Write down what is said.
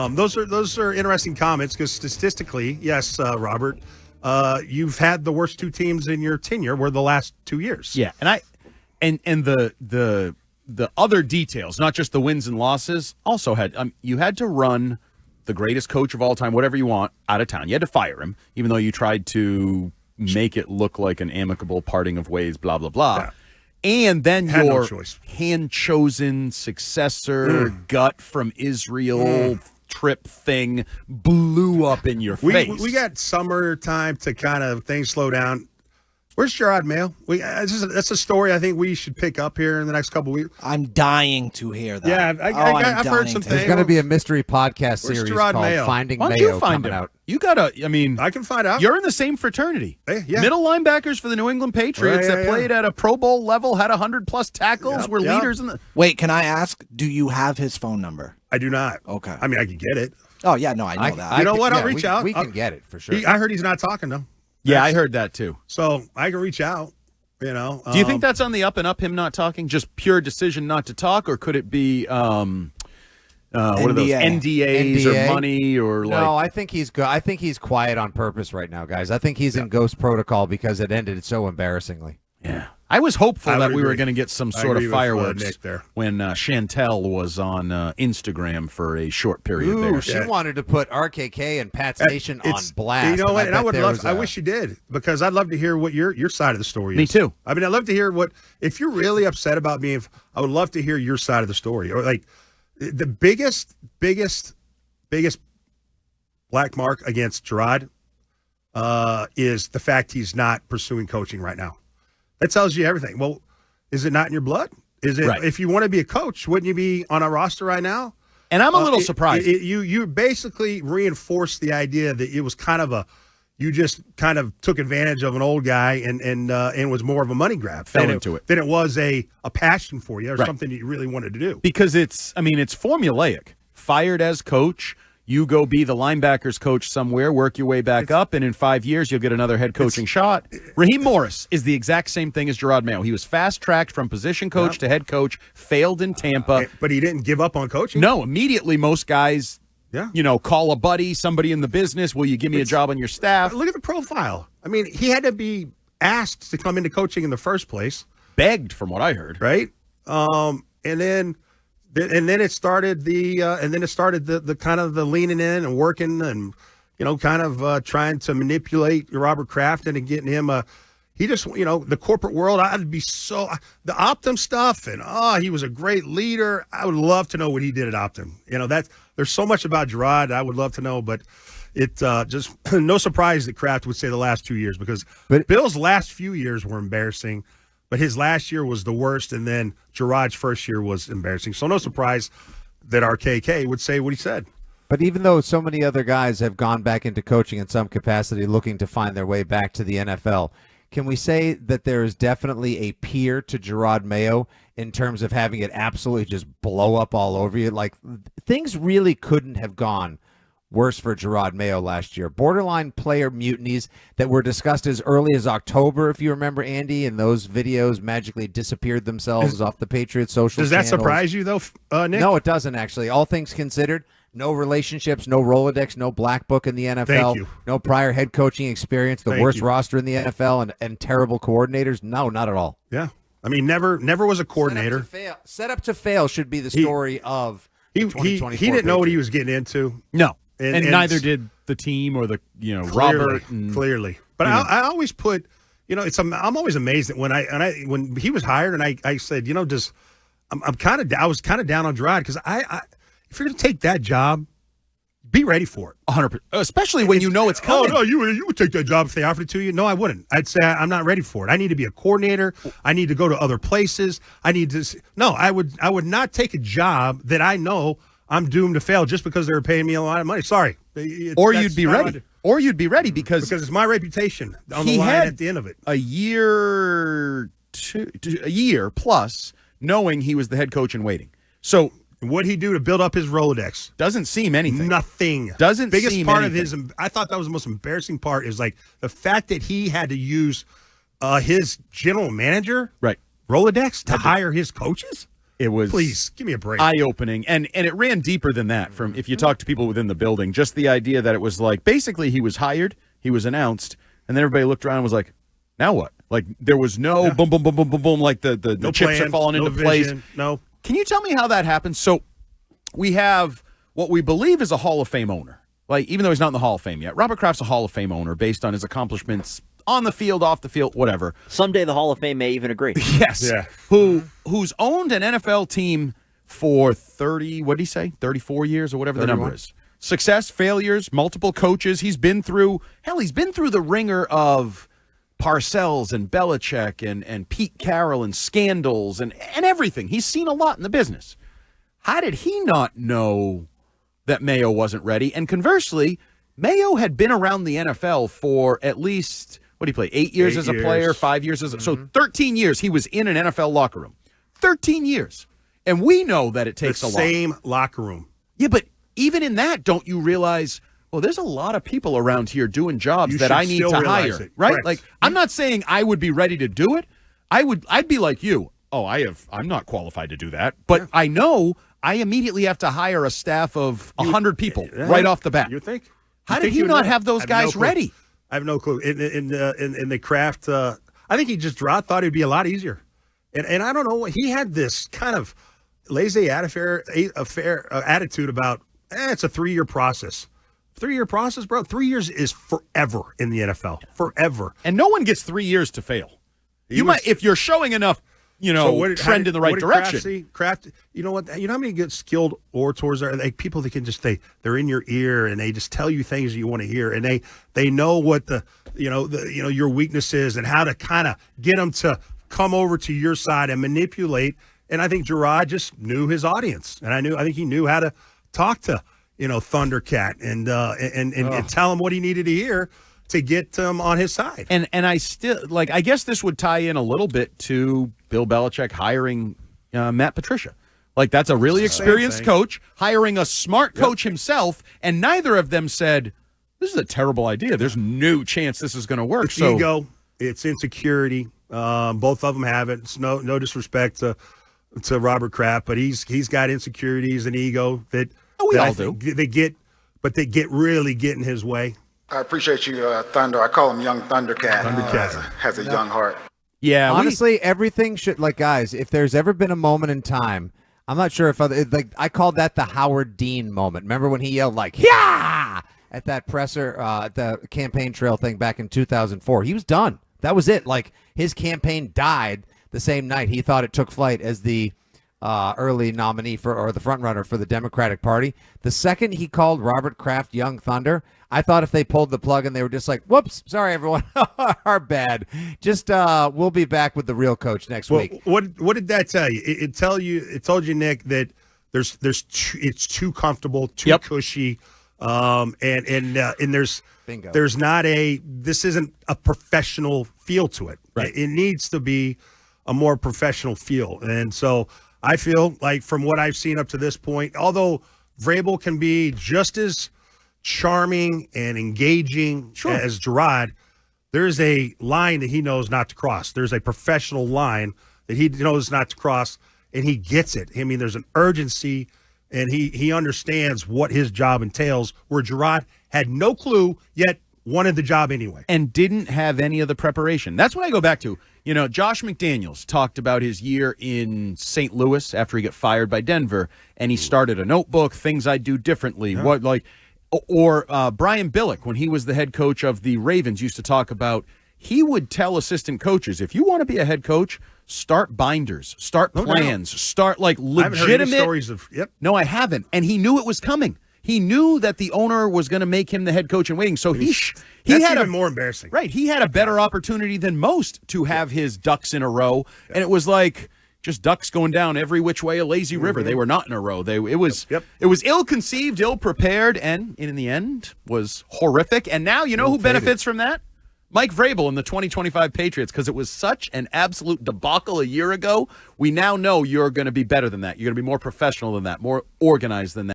Those are interesting comments because statistically, yes, Robert, you've had the worst two teams in your tenure were the last 2 years. Yeah, and the other details, not just the wins and losses, also had you had to run the greatest coach of all time, whatever you want, out of town. You had to fire him, even though you tried to make it look like an amicable parting of ways, blah, blah, blah. Yeah. And then your hand-chosen successor, gut from Israel trip thing blew up in your face. We got summertime to kind of things slow down. Where's Gerard Mayo? That's a story I think we should pick up here in the next couple of weeks. I'm dying to hear that. Yeah, I've heard some things. There's going to be a mystery podcast series called Mayo? Finding Why don't Mayo you find coming him? out. You gotta. I mean, I can find out. You're in the same fraternity. Yeah. Middle linebackers for the New England Patriots that played at a Pro Bowl level, had 100+ tackles, were leaders in the. Wait, can I ask? Do you have his phone number? I do not. Okay. I mean, I can get it. Oh yeah, no, I know that. You know what? I'll reach out. We can get it for sure. I heard he's not talking though. Yeah, I heard that too. So I can reach out. You know, do you think that's on the up and up? Him not talking, just pure decision not to talk, or could it be what are those NDAs or money or like? No, I think he's I think he's quiet on purpose right now, guys. I think he's in ghost protocol because it ended so embarrassingly. Yeah, I was hopeful that we agree. were going to get some sort of fireworks Nick there. when Chantel was on Instagram for a short period there. She wanted to put RKK and Pat Station on blast. You know what? And I would love. I wish wish you did because I'd love to hear what your side of the story is. Me too. I mean, I'd love to hear what if you're really upset about me. I would love to hear your side of the story, or like the biggest black mark against Gerard is the fact he's not pursuing coaching right now. That tells you everything. Well, is it not in your blood? Is it if you want to be a coach, wouldn't you be on a roster right now? And I'm a little surprised. You basically reinforced the idea that it was kind of you just kind of took advantage of an old guy and was more of a money grab. Fell into it. Than it was a passion for you or something that you really wanted to do. Because it's formulaic. Fired as coach, you go be the linebackers coach somewhere, work your way back up, and in 5 years you'll get another head coaching shot. Raheem Morris is the exact same thing as Gerard Mayo. He was fast-tracked from position coach to head coach, failed in Tampa. But he didn't give up on coaching? No, immediately most guys, call a buddy, somebody in the business, will you give me a job on your staff? Look at the profile. I mean, he had to be asked to come into coaching in the first place. Begged, from what I heard. Right? And then it started the kind of the leaning in and working and kind of trying to manipulate Robert Kraft and getting him he just the corporate world. I'd be the Optum stuff and he was a great leader. I would love to know what he did at Optum. There's so much about Gerard I would love to know, but it just no surprise that Kraft would say the last 2 years because Bill's last few years were embarrassing. But his last year was the worst, and then Gerard's first year was embarrassing. So no surprise that our KK would say what he said. But even though so many other guys have gone back into coaching in some capacity looking to find their way back to the NFL, can we say that there is definitely a peer to Gerard Mayo in terms of having it absolutely just blow up all over you? Like, things really couldn't have gone worse for Gerard Mayo last year. Borderline player mutinies that were discussed as early as October, if you remember, Andy, and those videos magically disappeared themselves off the Patriots social channels. Does that channels. surprise you, though, Nick? No, it doesn't, actually. All things considered, no relationships, no Rolodex, no black book in the NFL, Thank you. No prior head coaching experience, the worst roster in the NFL, and terrible coordinators. No, not at all. Yeah. I mean, never was a coordinator. Set up to fail should be the story of the 2024 He didn't know what he was getting into. No. And neither did the team or the Robert. Clearly, but I always put I'm always amazed that when he was hired and I said I was kind of down on Gerard because if you're going to take that job, be ready for it. 100%, especially when it's coming. Oh no, you would take that job if they offered it to you. No, I wouldn't. I'd say I'm not ready for it. I need to be a coordinator. I need to go to other places. I would not take a job that I know I'm doomed to fail just because they're paying me a lot of money. Sorry. Or you'd be ready. Or you'd be ready because it's my reputation on the line at the end of it. A year plus knowing he was the head coach in waiting. So what'd he do to build up his Rolodex? Doesn't seem anything. Nothing. Biggest part of his. I thought that was the most embarrassing part is like the fact that he had to use his general manager Rolodex to hire his coaches. It was Please give me a break. eye-opening, and it ran deeper than that. From if you talk to people within the building, just the idea that it was like basically he was hired, he was announced, and then everybody looked around and was like, "Now what?" Like there was no boom, boom, boom, boom, boom, boom, like the no chips plan, are falling no into place. vision, no. Can you tell me how that happened? So we have what we believe is a Hall of Fame owner. Like even though he's not in the Hall of Fame yet, Robert Kraft's a Hall of Fame owner based on his accomplishments on the field, off the field, whatever. Someday the Hall of Fame may even agree. Yes. Yeah. Who's owned an NFL team for 30, what did he say? 34 years or whatever 31. the number is. Success, failures, multiple coaches. He's been through the ringer of Parcells and Belichick and Pete Carroll and scandals and everything. He's seen a lot in the business. How did he not know that Mayo wasn't ready? And conversely, Mayo had been around the NFL for at least, what did he play, 8 years as a player, 5 years as a, so 13 years he was in an NFL locker room. 13 years. And we know that it takes a lot. Same locker room. Yeah, but even in that, don't you realize, well, there's a lot of people around here doing jobs that I need still to realize hire, it. right? Correct. Like, I'm not saying I would be ready to do it. I'd be like you. Oh, I'm not qualified to do that. But I know I immediately have to hire a staff of 100 people right off the bat. You think? How did he not have those guys ready? I have no clue. In the Kraft, I think he just thought it'd be a lot easier. And I don't know, he had this kind of laissez-faire attitude about, it's a 3-year process. 3-year process, bro. 3 years is forever in the NFL. Forever. And no one gets 3 years to fail. Might, if you're showing enough, trend in the right direction. Kraft, you know what? You know how many good skilled orators are? Like people that can just they're in your ear and they just tell you things you want to hear, and they know what your weakness is and how to kind of get them to come over to your side and manipulate. And I think Gerard just knew his audience, and I think he knew how to talk to Thundercat and tell him what he needed to hear to get on his side. And I still I guess this would tie in a little bit to Bill Belichick hiring Matt Patricia. Like that's a really experienced coach hiring a smart coach himself, and neither of them said this is a terrible idea. There's no chance this is going to work. It's ego, it's insecurity. Both of them have it. It's no disrespect to Robert Kraft, but he's got insecurities and ego that we all do. They get really in his way. I appreciate you, Thunder. I call him Young Thundercat. Has a young heart. Yeah, honestly, everything should guys. If there's ever been a moment in time, I'm not sure if I called that the Howard Dean moment. Remember when he yelled "Yeah!" at that presser, the campaign trail thing back in 2004? He was done. That was it. His campaign died the same night he thought it took flight as the early nominee or the front runner for the Democratic Party. The second he called Robert Kraft Young Thunder, I thought if they pulled the plug and they were just like, "Whoops, sorry everyone, our bad. Just we'll be back with the real coach next week." What did that tell you? It told you, Nick, that it's too comfortable, too cushy, and there's Bingo. There's not this isn't a professional feel to it. Right. It needs to be a more professional feel, and so I feel like from what I've seen up to this point, although Vrabel can be just as charming and engaging as Gerard, there's a line that he knows not to cross. There's a professional line that he knows not to cross, and he gets it. I mean, there's an urgency, and he understands what his job entails, where Gerard had no clue, yet wanted the job anyway. And didn't have any of the preparation. That's what I go back to. Josh McDaniels talked about his year in St. Louis after he got fired by Denver, and he started a notebook, things I'd do differently. Yeah. Or Brian Billick, when he was the head coach of the Ravens, used to talk about, he would tell assistant coaches, if you want to be a head coach, start binders, start plans, start legitimate. I haven't heard any stories of, No, I haven't. And he knew it was coming. He knew that the owner was going to make him the head coach in waiting. So he that's had even more embarrassing. Right. He had a better opportunity than most to have his ducks in a row. Yeah. And it was just ducks going down every which way a lazy river. They were not in a row. It was ill-conceived, ill-prepared, and in the end was horrific. And now you know who benefits from that? Mike Vrabel and the 2025 Patriots, because it was such an absolute debacle a year ago. We now know you're going to be better than that. You're going to be more professional than that, more organized than that.